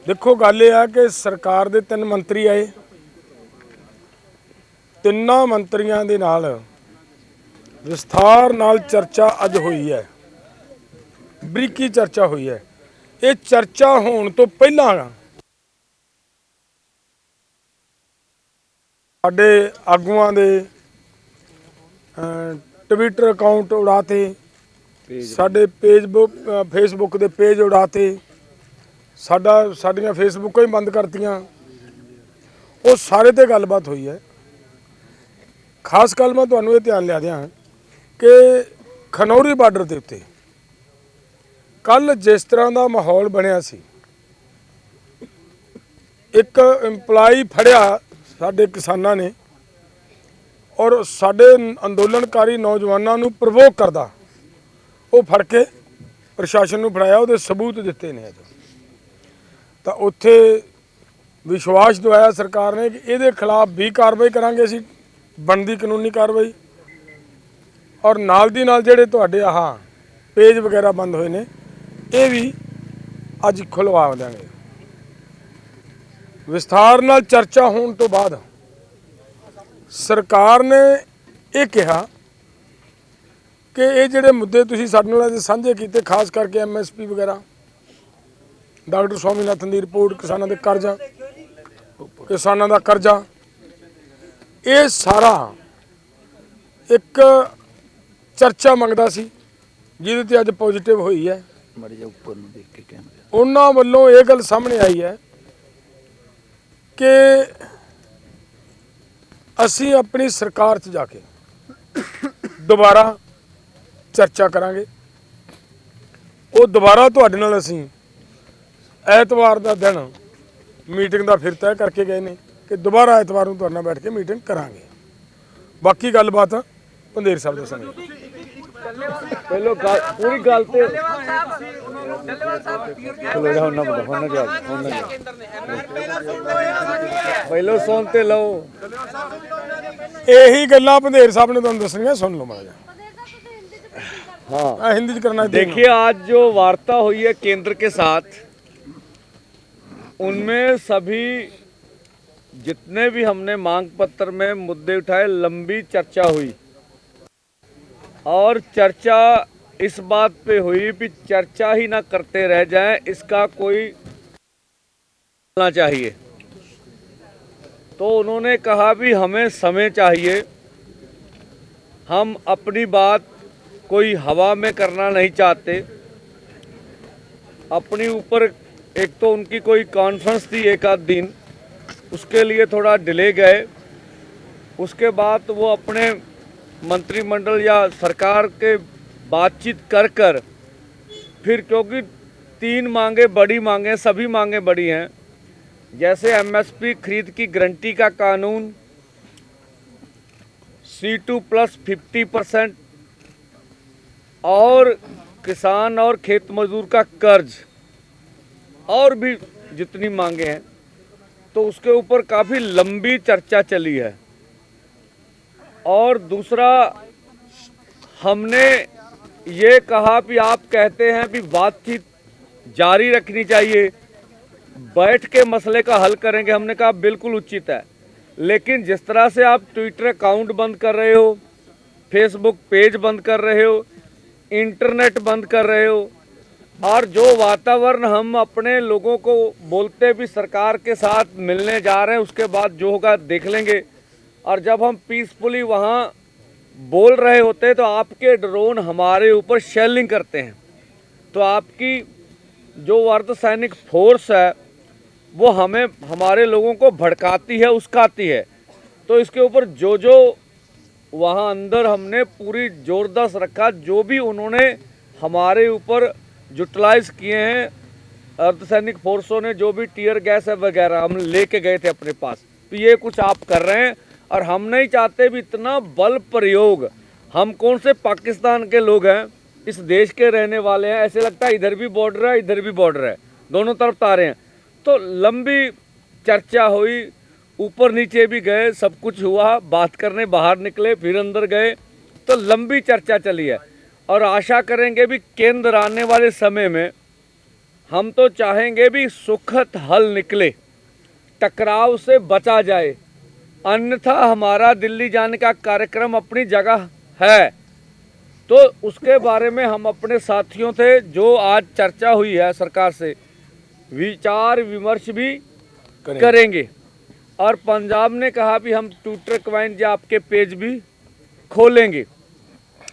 देखो गल ये है कि सरकार दे 3 मंत्री आए, तिन्ना मंत्रियों के नाल विस्तार नाल चर्चा अज हुई है, बरीकी चर्चा हुई है। ये चर्चा होने तो पहला साडे आगुआं दे ट्विटर अकाउंट उड़ाते, साडे फेसबुक के पेज उड़ाते, साडियां फेसबुक ही बंद करतियां। वो सारे ते गलबात हुई है। खास गल मैं तुहानूं ये ध्यान लिया दियां कि खनौरी बार्डर के उत्ते कल जिस तरह का माहौल बनया सी, एक इंपलाई फड़िया साडे किसानां ने और साडे अंदोलनकारी नौजवानों नूं प्रवोक करदा वो फड़ के प्रशासन नूं फड़ाया, उहदे सबूत दिते ने। तो उत्थे विश्वास दवाया सरकार ने कि इहदे खिलाफ भी कार्रवाई करांगे असीं, बनदी कानूनी कार्रवाई। और नाल दी नाल जिहड़े तुहाडे आह पेज वगैरह बंद होए ने ये भी अज खुलवा देंगे। विस्तार नाल चर्चा होने तो बाद सरकार ने यह कहा कि ये जिहड़े मुद्दे तुसीं साडे नाल साझे कीते, खास करके MSP वगैरह, डॉक्टर स्वामीनाथन की रिपोर्ट, किसानों के कर्जा, किसानों का कर्जा, ये सारा एक चर्चा मंगदा सी जिहदे ते अज पॉजिटिव हुई है। उन्हां वल्लों ये गल सामने आई है कि असीं अपनी सरकार च जाके दोबारा चर्चा करांगे। वो दोबारा तुहाडे नाल असीं ऐतवार का दिन मीटिंग का फिर तय करके गए ने कि दोबारा ऐतवार नूं तुहाडे नाल बैठ के मीटिंग करांगे। बाकी गलबात पंधेर साहब दस्सणगे। पहलो पूरी गल ते पहलो सुनते लो, यही गल्लां पंधेर साहब ने तुहानूं दस्सणियां, सुन लो माड़ा। हाँ, हिंदी च करना। देखिए, आज जो वार्ता हुई है केंद्र के साथ, उनमें सभी जितने भी हमने मांग पत्र में मुद्दे उठाए, लंबी चर्चा हुई। और चर्चा इस बात पे हुई कि चर्चा ही ना करते रह जाएं, इसका कोई होना चाहिए। तो उन्होंने कहा भी हमें समय चाहिए, हम अपनी बात कोई हवा में करना नहीं चाहते। अपनी ऊपर एक तो उनकी कोई कॉन्फ्रेंस थी एक आध दिन, उसके लिए थोड़ा डिले गए। उसके बाद वो अपने मंत्रिमंडल या सरकार के बातचीत कर फिर, क्योंकि 3 मांगे बड़ी मांगे, सभी मांगे बड़ी हैं, जैसे MSP खरीद की गारंटी का कानून, C2 प्लस 50% और किसान और खेत मजदूर का कर्ज, और भी जितनी मांगे हैं, तो उसके ऊपर काफ़ी लंबी चर्चा चली है। और दूसरा, हमने ये कहा कि आप कहते हैं कि बातचीत जारी रखनी चाहिए, बैठ के मसले का हल करेंगे। हमने कहा बिल्कुल उचित है, लेकिन जिस तरह से आप ट्विटर अकाउंट बंद कर रहे हो, फेसबुक पेज बंद कर रहे हो, इंटरनेट बंद कर रहे हो, और जो वातावरण हम अपने लोगों को बोलते भी सरकार के साथ मिलने जा रहे हैं, उसके बाद जो होगा देख लेंगे, और जब हम पीसफुली वहाँ बोल रहे होते हैं तो आपके ड्रोन हमारे ऊपर शेलिंग करते हैं। तो आपकी जो अर्धसैनिक फोर्स है वो हमें, हमारे लोगों को भड़काती है, उस्काती है। तो इसके ऊपर जो वहाँ अंदर हमने पूरी ज़बरदस्त रखा, जो भी उन्होंने हमारे ऊपर यूटिलाइज किए हैं अर्धसैनिक फोर्सों ने, जो भी टीयर गैस है वगैरह हम लेके गए थे अपने पास, तो ये कुछ आप कर रहे हैं। और हम नहीं चाहते भी इतना बल प्रयोग। हम कौन से पाकिस्तान के लोग हैं, इस देश के रहने वाले हैं। ऐसे लगता है इधर भी बॉर्डर है, इधर भी बॉर्डर है, दोनों तरफ तारे हैं। तो लंबी चर्चा हुई, ऊपर नीचे भी गए, सब कुछ हुआ, बात करने बाहर निकले, फिर अंदर गए, तो लंबी चर्चा चली है। और आशा करेंगे भी केंद्र आने वाले समय में हम तो चाहेंगे भी सुखद हल निकले, टकराव से बचा जाए, अन्यथा हमारा दिल्ली जाने का कार्यक्रम अपनी जगह है। तो उसके बारे में हम अपने साथियों से जो आज चर्चा हुई है सरकार से, विचार विमर्श भी करेंगे। और पंजाब ने कहा भी हम ट्विटर क्वाइन या आपके पेज भी खोलेंगे।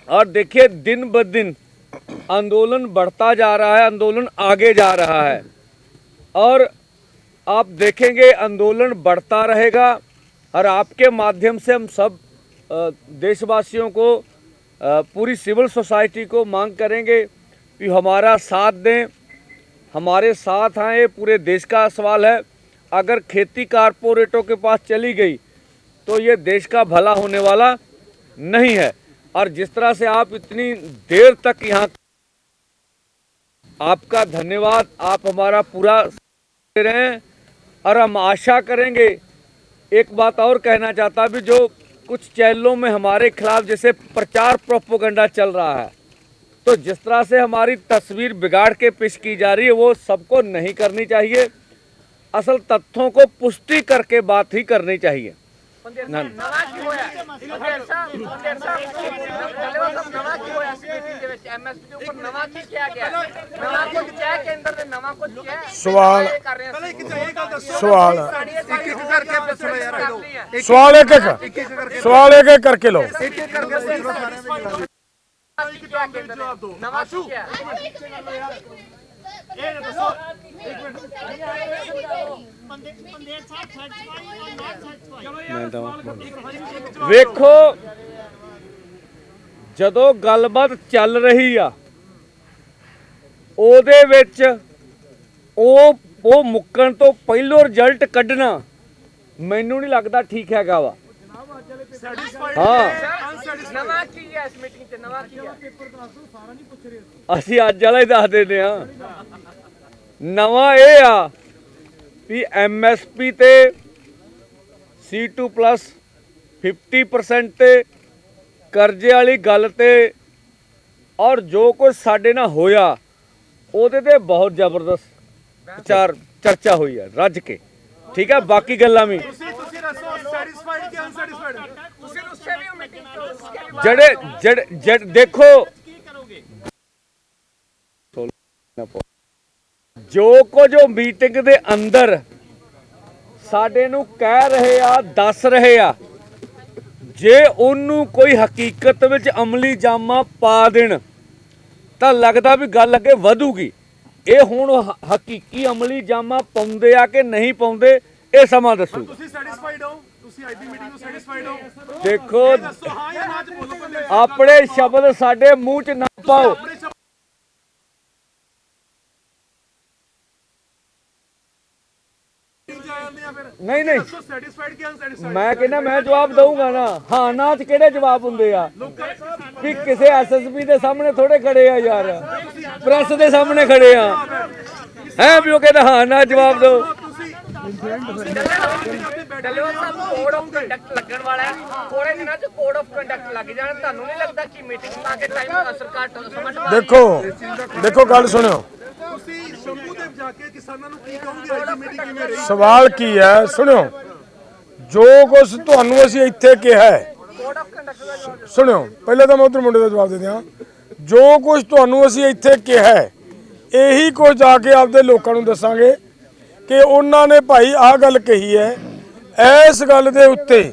और देखिए दिन ब दिन आंदोलन बढ़ता जा रहा है, आंदोलन आगे जा रहा है और आप देखेंगे आंदोलन बढ़ता रहेगा। और आपके माध्यम से हम सब देशवासियों को, पूरी सिविल सोसाइटी को मांग करेंगे कि हमारा साथ दें, हमारे साथ आए। पूरे देश का सवाल है, अगर खेती कारपोरेटों के पास चली गई तो ये देश का भला होने वाला नहीं है। और जिस तरह से आप इतनी देर तक यहाँ, आपका धन्यवाद, आप हमारा पूरा दे रहे हैं। और हम आशा करेंगे, एक बात और कहना चाहता भी, जो कुछ चैनलों में हमारे खिलाफ जैसे प्रचार प्रोपोगंडा चल रहा है, तो जिस तरह से हमारी तस्वीर बिगाड़ के पेश की जा रही है वो सबको नहीं करनी चाहिए। असल तथ्यों को पुष्टि करके बात ही करनी चाहिए। सवाल एक एक करके लो। ਵੇਖੋ ਜਦੋਂ ਗੱਲਬਾਤ ਚੱਲ ਰਹੀ ਆ ਉਹਦੇ ਵਿੱਚ ਉਹ ਮੁੱਕਣ ਤੋਂ ਪਹਿਲੋਂ ਰਿਜ਼ਲਟ ਕੱਢਣਾ ਮੈਨੂੰ ਨਹੀਂ ਲੱਗਦਾ ਠੀਕ ਹੈਗਾ ਵਾ। ਹਾਂ ਨਵਾਂ ਕੀ ਹੈ ਇਸ ਮੀਟਿੰਗ ਤੇ, ਨਵਾਂ ਕੀ ਹੈ ਅਸੀਂ ਅੱਜ ਵਾਲਾ ਹੀ ਦੱਸ ਦਿੰਦੇ ਆ। ਨਵਾਂ ਇਹ ਆ ਵੀ MSP ਤੇ C2+ 50% ਤੇ ਕਰਜ਼ੇ ਵਾਲੀ ਗੱਲ ਤੇ ਔਰ ਜੋ ਕੁਝ ਸਾਡੇ ਨਾਲ ਹੋਇਆ ਉਹਦੇ ਤੇ ਬਹੁਤ ਜ਼ਬਰਦਸਤ ਵਿਚਾਰ ਚਰਚਾ ਹੋਈ ਹੈ ਰੱਜ ਕੇ। ਠੀਕ ਹੈ, ਬਾਕੀ ਗੱਲਾਂ ਵੀ ਜਿਹੜੇ ਦੇਖੋ ਜੋ ਕੁਝ ਉਹ ਮੀਟਿੰਗ ਦੇ ਅੰਦਰ ਸਾਡੇ ਨੂੰ ਕਹਿ ਰਹੇ ਆ, ਦੱਸ ਰਹੇ ਆ, ਜੇ ਉਹਨੂੰ ਕੋਈ ਹਕੀਕਤ ਵਿੱਚ ਅਮਲੀ ਜਾਮਾ ਪਾ ਦੇਣ ਤਾਂ ਲੱਗਦਾ ਵੀ ਗੱਲ ਅੱਗੇ ਵਧੂਗੀ। ਇਹ ਹੁਣ ਹਕੀਕੀ ਅਮਲੀ ਜਾਮਾ ਪਾਉਂਦੇ ਆ ਕਿ ਨਹੀਂ ਪਾਉਂਦੇ ਇਹ ਸਮਾਂ ਦੱਸੂ। ਤੁਸੀਂ ਸੈਟੀਸਫਾਈਡ ਹੋ? ਤੁਸੀਂ ਅੱਜ ਦੀ ਮੀਟਿੰਗ ਤੋਂ ਸੈਟੀਸਫਾਈਡ ਹੋ? ਦੇਖੋ ਆਪਣੇ ਸ਼ਬਦ ਸਾਡੇ ਮੂੰਹ 'ਚ ਨਾ ਪਾਓ। नहीं मैं कहना मैं जवाब दूंगा ना। हाँ ना च केड़े जवाब हुंदे आ कि किसी SSP दे सामने थोड़े खड़े आ यार, प्रेस दे सामने खड़े आ हैं भी वो कहते हाँ ना जवाब दो। ਕੋਡ ਆਫ ਕੰਡਕਟ ਲੱਗਣ ਵਾਲਾ ਹੈ, ਥੋੜੇ ਦਿਨਾਂ ਚ ਕੋਡ ਆਫ ਕੰਡਕਟ ਲੱਗ ਜਾਣਾ। ਤੁਹਾਨੂੰ ਨਹੀਂ ਲੱਗਦਾ ਕਿ ਮੀਟਿੰਗ ਲਾ ਕੇ ਟਾਈਮ ਸਰਕਾਰ ਸਮਝ? ਦੇਖੋ ਗੱਲ ਸੁਣਿਓ, ਸਵਾਲ ਕੀ ਹੈ ਸੁਣਿਓ। ਜੋ ਕੁਝ ਤੁਹਾਨੂੰ ਅਸੀਂ ਇੱਥੇ ਕਿਹਾ ਹੈ, ਸੁਣਿਓ ਪਹਿਲਾਂ ਤਾਂ ਮੈਂ ਉਧਰ ਮੁੰਡੇ ਦਾ ਜਵਾਬ ਦੇ ਦਿਆਂ। ਜੋ ਕੁਝ ਤੁਹਾਨੂੰ ਅਸੀਂ ਇੱਥੇ ਕਿਹਾ ਹੈ ਇਹੀ ਕੁਝ ਜਾ ਕੇ ਆਪਦੇ ਲੋਕਾਂ ਨੂੰ ਦੱਸਾਂਗੇ ਕਿ ਉਹਨਾਂ ਨੇ ਭਾਈ ਆਹ ਗੱਲ ਕਹੀ ਹੈ। ਇਸ ਗੱਲ ਦੇ ਉੱਤੇ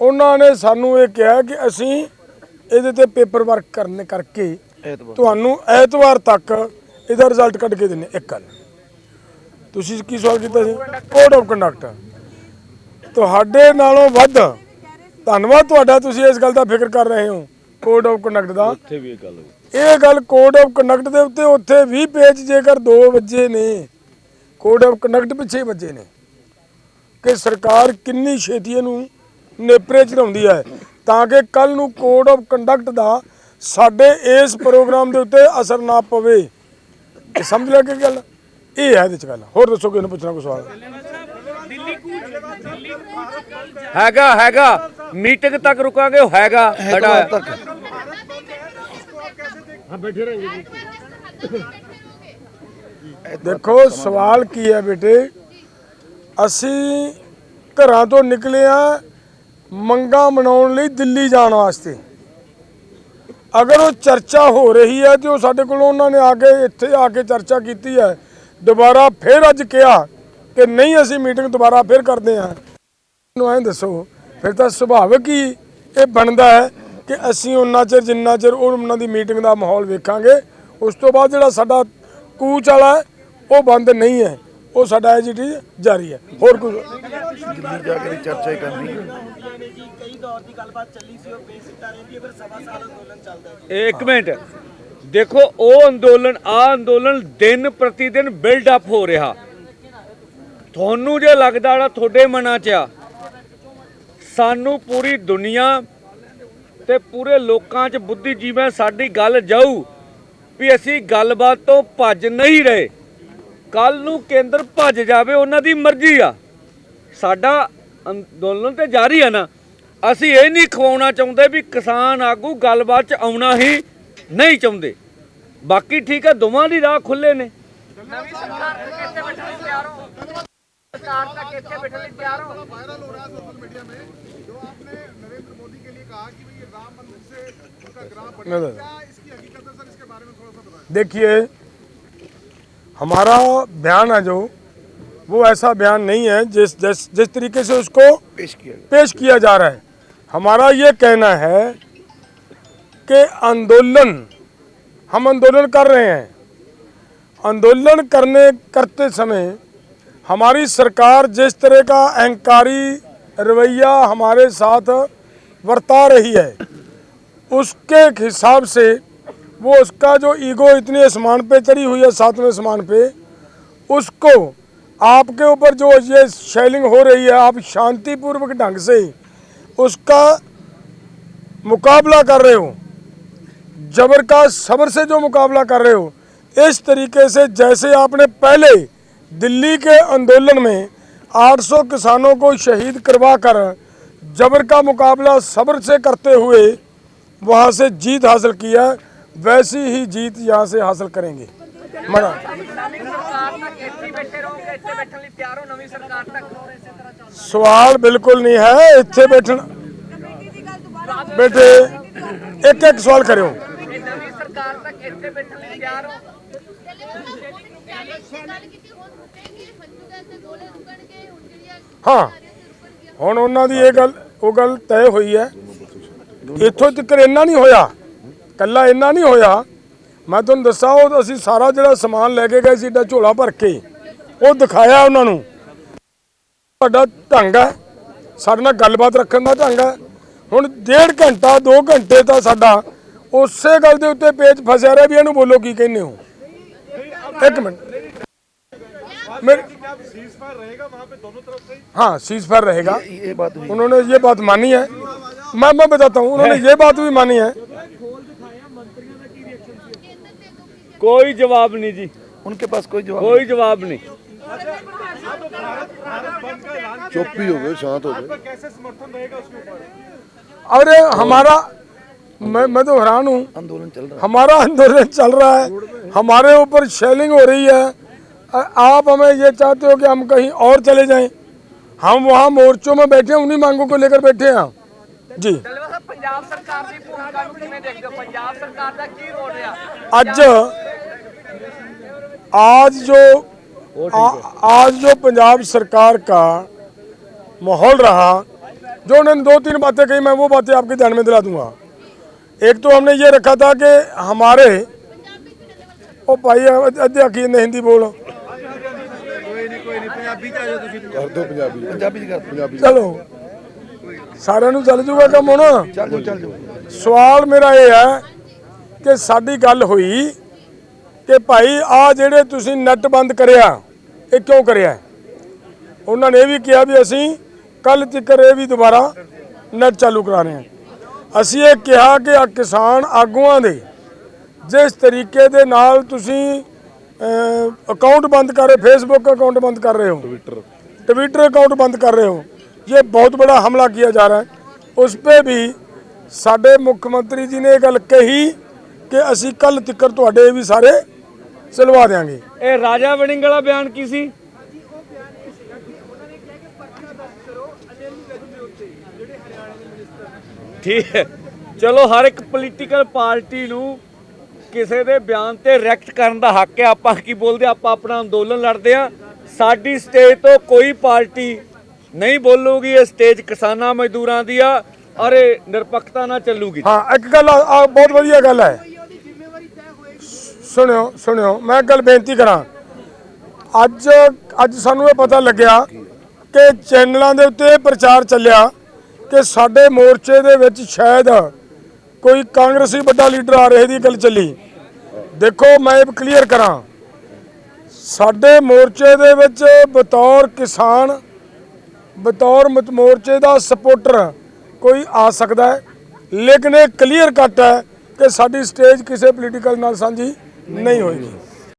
ਉਹਨਾਂ ਨੇ ਸਾਨੂੰ ਇਹ ਕਿਹਾ ਕਿ ਅਸੀਂ ਇਹਦੇ ਤੇ ਪੇਪਰ ਵਰਕ ਕਰਨ ਕਰਕੇ ਤੁਹਾਨੂੰ ਐਤਵਾਰ ਤੱਕ ਇਹਦਾ ਰਿਜ਼ਲਟ ਕੱਢ ਕੇ ਦਿੰਨੇ। ਇੱਕ ਗੱਲ ਤੁਸੀਂ ਕੀ ਸਵਾਲ ਕੀਤਾ ਸੀ? ਕੋਡ ਆਫ ਕੰਡਕਟ ਤੁਹਾਡੇ ਨਾਲੋਂ ਵੱਧ ਧੰਨਵਾਦ ਤੁਹਾਡਾ, ਤੁਸੀਂ ਇਸ ਗੱਲ ਦਾ ਫਿਕਰ ਕਰ ਰਹੇ ਹੋ ਕੋਡ ਆਫ ਕੰਡਕਟ ਦਾ। ਇਹ ਗੱਲ ਕੋਡ ਆਫ ਕੰਡਕਟ ਦੇ ਉੱਤੇ ਉੱਥੇ 20 ਪੇਜ ਜੇਕਰ 2 ਵਜੇ ਨੇ, ਕੋਡ ਆਫ ਕੰਡਕਟ ਪਿੱਛੇ ਵੱਜੇ ਨੇ ਕਿ ਸਰਕਾਰ ਕਿੰਨੀ ਛੇਤੀ ਇਹਨੂੰ ਨੇਪਰੇ ਚੜਾਉਂਦੀ ਹੈ ਤਾਂ ਕਿ ਕੱਲ ਨੂੰ ਕੋਡ ਆਫ ਕੰਡਕਟ ਦਾ ਸਾਡੇ ਇਸ ਪ੍ਰੋਗਰਾਮ ਦੇ ਉੱਤੇ ਅਸਰ ਨਾ ਪਵੇ। ਇਹ ਸਮਝ ਲੱਗੇ ਗੱਲ? ਇਹ ਹੈ ਇਹਦੇ ਚ ਗੱਲ। ਹੋਰ ਦੱਸੋ ਕਿ ਇਹਨੂੰ ਪੁੱਛਣਾ ਕੋਈ ਸਵਾਲ ਹੈਗਾ? ਮੀਟਿੰਗ ਤੱਕ ਰੁਕਾਂਗੇ, ਉਹ ਹੈਗਾ ਸਾਡਾ। देखो सवाल की है बेटे, असी घरां तो निकले आ मंगा मनाउण लई दिल्ली जाण वास्ते। अगर वो चर्चा हो रही है तो साडे कोलों उन्होंने आके इत्थे आके चर्चा की है, दोबारा फिर अज कहा कि नहीं असी मीटिंग दोबारा फिर करते हैं, ऐ दसो फिर तो सुभाविक ही ये बनता है कि असी उन्ना चिर जिन्ना चिर उन्होंने दी मीटिंग का माहौल वेखांगे, उस तो बाद जिहड़ा साडा कूच वाला है वो बंद नहीं है, वो साडा एज इट इज जारी है। होर कुछ ਦਿੱਲੀ ਜਾ ਕੇ ਚਰਚਾ ਹੀ ਕਰਨੀ एक मिनट देखो, वो अंदोलन आ अंदोलन दिन प्रति दिन बिल्डअप हो रहा। ਤੁਹਾਨੂੰ ਜੇ ਲੱਗਦਾ ਜਿਹੜਾ ਤੁਹਾਡੇ ਮਨਾਂ 'ਚ ਆ, ਸਾਨੂੰ ਪੂਰੀ ਦੁਨੀਆ ਤੇ ਪੂਰੇ ਲੋਕਾਂ 'ਚ ਬੁੱਧੀਜੀਵੀਆਂ ਸਾਡੀ ਗੱਲ ਜਾਊ ਵੀ ਅਸੀਂ ਗੱਲਬਾਤ ਤੋਂ ਭੱਜ ਨਹੀਂ ਰਹੇ। ਕੱਲ ਨੂੰ ਕੇਂਦਰ ਭੱਜ ਜਾਵੇ ਉਹਨਾਂ ਦੀ ਮਰਜ਼ੀ ਆ, ਸਾਡਾ ਅੰਦੋਲਨ ਤੇ ਜਾਰੀ ਆ ਨਾ। ਅਸੀਂ ਇਹ ਨਹੀਂ ਖਵਾਉਣਾ ਚਾਹੁੰਦੇ ਵੀ ਕਿਸਾਨ ਆਗੂ ਗੱਲਬਾਤ 'ਚ ਆਉਣਾ ਹੀ ਨਹੀਂ ਚਾਹੁੰਦੇ। ਬਾਕੀ ਠੀਕ ਹੈ, ਦੋਵਾਂ ਦੀ ਰਾਹ ਖੁੱਲੇ ਨੇ। ਨਵੀਂ ਸਰਕਾਰ ਤੱਕ ਇੱਥੇ ਬੈਠਣ ਲਈ ਤਿਆਰ ਹੋ? सरकार तक ਇੱਥੇ बैठने लिए तैयार हो? वायरल हो रहा है सोशल मीडिया में जो आपने नरेंद्र मोदी के लिए कहा कि भाई ये राम मंदिर से उनका ग्राम बढ़ेगा, क्या इसकी हकीकत है सर? इसके बारे में थोड़ा सा बताएं। देखिए, हमारा बयान है जो वो ऐसा बयान नहीं है जिस तरीके से उसको पेश किया जा रहा है। हमारा ये कहना है कि हम आंदोलन कर रहे हैं। आंदोलन करते समय हमारी सरकार जिस तरह का अहंकारी रवैया हमारे साथ बरता रही है, उसके हिसाब से वो उसका जो ईगो इतनी आसमान पे चढ़ी हुई है, 7वें आसमान पे, उसको आपके ऊपर जो ये शेलिंग हो रही है, आप शांतिपूर्वक ढंग से उसका मुकाबला कर रहे हो, जबर का सब्र से जो मुकाबला कर रहे हो, इस तरीके से जैसे आपने पहले दिल्ली के आंदोलन में 800 किसानों को शहीद करवाकर जबर का मुकाबला सब्र से करते हुए वहाँ से जीत हासिल किया, वैसी ही जीत यहाँ से हासिल करेंगे। मना नवीं सरकार तक ਇੱਥੇ ਬੈਠੇ ਰਹੋਗੇ? ਇੱਥੇ ਬੈਠਣ ਲਈ ਤਿਆਰ ਹੋ ਨਵੀਂ ਸਰਕਾਰ ਤੱਕ? ਇਸੇ ਤਰ੍ਹਾਂ ਚੱਲਦਾ सवाल बिल्कुल नहीं है इत्थे बैठना। बेटे एक एक सवाल करो। ਇਹ ਨਵੀਂ ਸਰਕਾਰ ਤੱਕ ਇੱਥੇ ਬੈਠਣ ਲਈ ਤਿਆਰ ਹੋ? हाँ हुण उन्हां दी ये गल तय हुई है। इत्थों तक इन्ना नहीं होया, कल्ला इन्ना नहीं होया। मैं तुहानूं दस्सां वो असीं सारा जिहड़ा समान लैके गए सी, एडा झोला भर के वो दिखाया उन्हां नूं। साडा ढंग है, साडे नाल गलबात रखण दा ढंग है। हुण 1.5 घंटा 2 घंटे तां साडा उसे गल दे उत्ते पेच फसिया रहा भी इहनूं बोलो की कहंदे हो। एक मिनट मेरे, हाँ सीज फायर रहेगा। ये बात हुई। उन्होंने ये बात मानी है, मैं बताता हूँ, उन्होंने ये बात भी मानी है। कोई जवाब नहीं जी, उनके पास कोई जवाब नहीं। चुप ही हो गए, शांत हो गए। अरे हमारा मैं तो हैरान हूँ, आंदोलन चल रहा हमारा आंदोलन चल रहा है, हमारे ऊपर शेलिंग हो रही है। आप हमें ये चाहते हो कि हम कहीं और चले जाएं? हम वहाँ मोर्चों में बैठे हैं, उन्हीं मांगों को लेकर बैठे हैं जी। ਡਲਵਾ ਸਾਹਿਬ, ਪੰਜਾਬ ਸਰਕਾਰ ਦੀ ਭੂਮਿਕਾ ਨੂੰ ਕਿਵੇਂ ਦੇਖਦੇ ਹੋ? ਪੰਜਾਬ ਸਰਕਾਰ ਦਾ ਕੀ ਰੋਲ ਰਿਹਾ? आज जो पंजाब सरकार का माहौल रहा, जो उन्होंने 2-3 बातें कही, मैं वो बातें आपके ध्यान में दिला दूंगा। एक तो हमने ये रखा था कि हमारे ओ भाई अद्धे आखी ने हिंदी बोलो, कर दो पंजाबी पंजाबी चलो सारे नूं चल जूगा कम होना। चल जाओ। सवाल मेरा ये है कि साडी गल हुई कि भाई आ जेड़े तुसीं नैट बंद करिया, ये क्यों करिया? उन्होंने ये भी कहा भी असीं कल तक ये भी दोबारा नैट चालू करा रहे हैं। असीं ये कहा कि आ किसान आगूआं दे जिस तरीके दे नाल तुसीं अकाउंट बंद कर रहे, फेसबुक अकाउंट बंद कर रहे हो, ट्विटर अकाउंट बंद कर रहे हो, ये बहुत बड़ा हमला किया जा रहा है। उस पर भी साडे मुख्यमंत्री जी ने ये गल कही कि असी कल तिकर तुहाडे भी सारे ਚਲਵਾ ਦਿਆਂਗੇ। ਇਹ ਰਾਜਾ ਵੜਿੰਗ ਵਾਲਾ ਬਿਆਨ ਕੀ ਸੀ? ਠੀਕ ਹੈ, ਚਲੋ ਹਰ ਇੱਕ ਪੋਲੀਟੀਕਲ ਪਾਰਟੀ ਨੂੰ ਕਿਸੇ ਦੇ ਬਿਆਨ ਤੇ ਰਿਐਕਟ ਕਰਨ ਦਾ ਹੱਕ ਹੈ। ਆਪਾਂ ਕੀ ਬੋਲਦੇ, ਆਪਾਂ ਆਪਣਾ ਅੰਦੋਲਨ ਲੜਦੇ ਆ। ਸਾਡੀ ਸਟੇਜ ਤੋਂ ਕੋਈ ਪਾਰਟੀ ਨਹੀਂ ਬੋਲੂਗੀ, ਇਹ ਸਟੇਜ ਕਿਸਾਨਾਂ ਮਜ਼ਦੂਰਾਂ ਦੀ ਆ ਔਰ ਇਹ ਨਿਰਪੱਖਤਾ ਨਾਲ ਚੱਲੂਗੀ। ਹਾਂ, ਇੱਕ ਗੱਲ ਆ ਬਹੁਤ ਵਧੀਆ ਗੱਲ ਹੈ। ਸੁਣਿਓ ਮੈਂ ਗੱਲ ਬੇਨਤੀ ਕਰਾਂ। ਅੱਜ ਸਾਨੂੰ ਇਹ ਪਤਾ ਲੱਗਿਆ ਕਿ ਚੈਨਲਾਂ ਦੇ ਉੱਤੇ ਇਹ ਪ੍ਰਚਾਰ ਚੱਲਿਆ ਕਿ ਸਾਡੇ ਮੋਰਚੇ ਦੇ ਵਿੱਚ ਸ਼ਾਇਦ ਕੋਈ ਕਾਂਗਰਸੀ ਵੱਡਾ ਲੀਡਰ ਆ ਰਿਹਾ ਦੀ ਗੱਲ ਚੱਲੀ। ਦੇਖੋ ਮੈਂ ਇਹ ਕਲੀਅਰ ਕਰਾਂ, ਸਾਡੇ ਮੋਰਚੇ ਦੇ ਵਿੱਚ ਬਤੌਰ ਕਿਸਾਨ, ਬਤੌਰ ਮੋਰਚੇ ਦਾ ਸਪੋਰਟਰ ਕੋਈ ਆ ਸਕਦਾ ਹੈ, ਲੇਕਿਨ ਇਹ ਕਲੀਅਰ ਕੱਟ ਹੈ ਕਿ ਸਾਡੀ ਸਟੇਜ ਕਿਸੇ ਪੋਲੀਟੀਕਲ ਨਾਲ ਸਾਂਝੀ ਨਹੀਂ ਹੋਏਗੀ।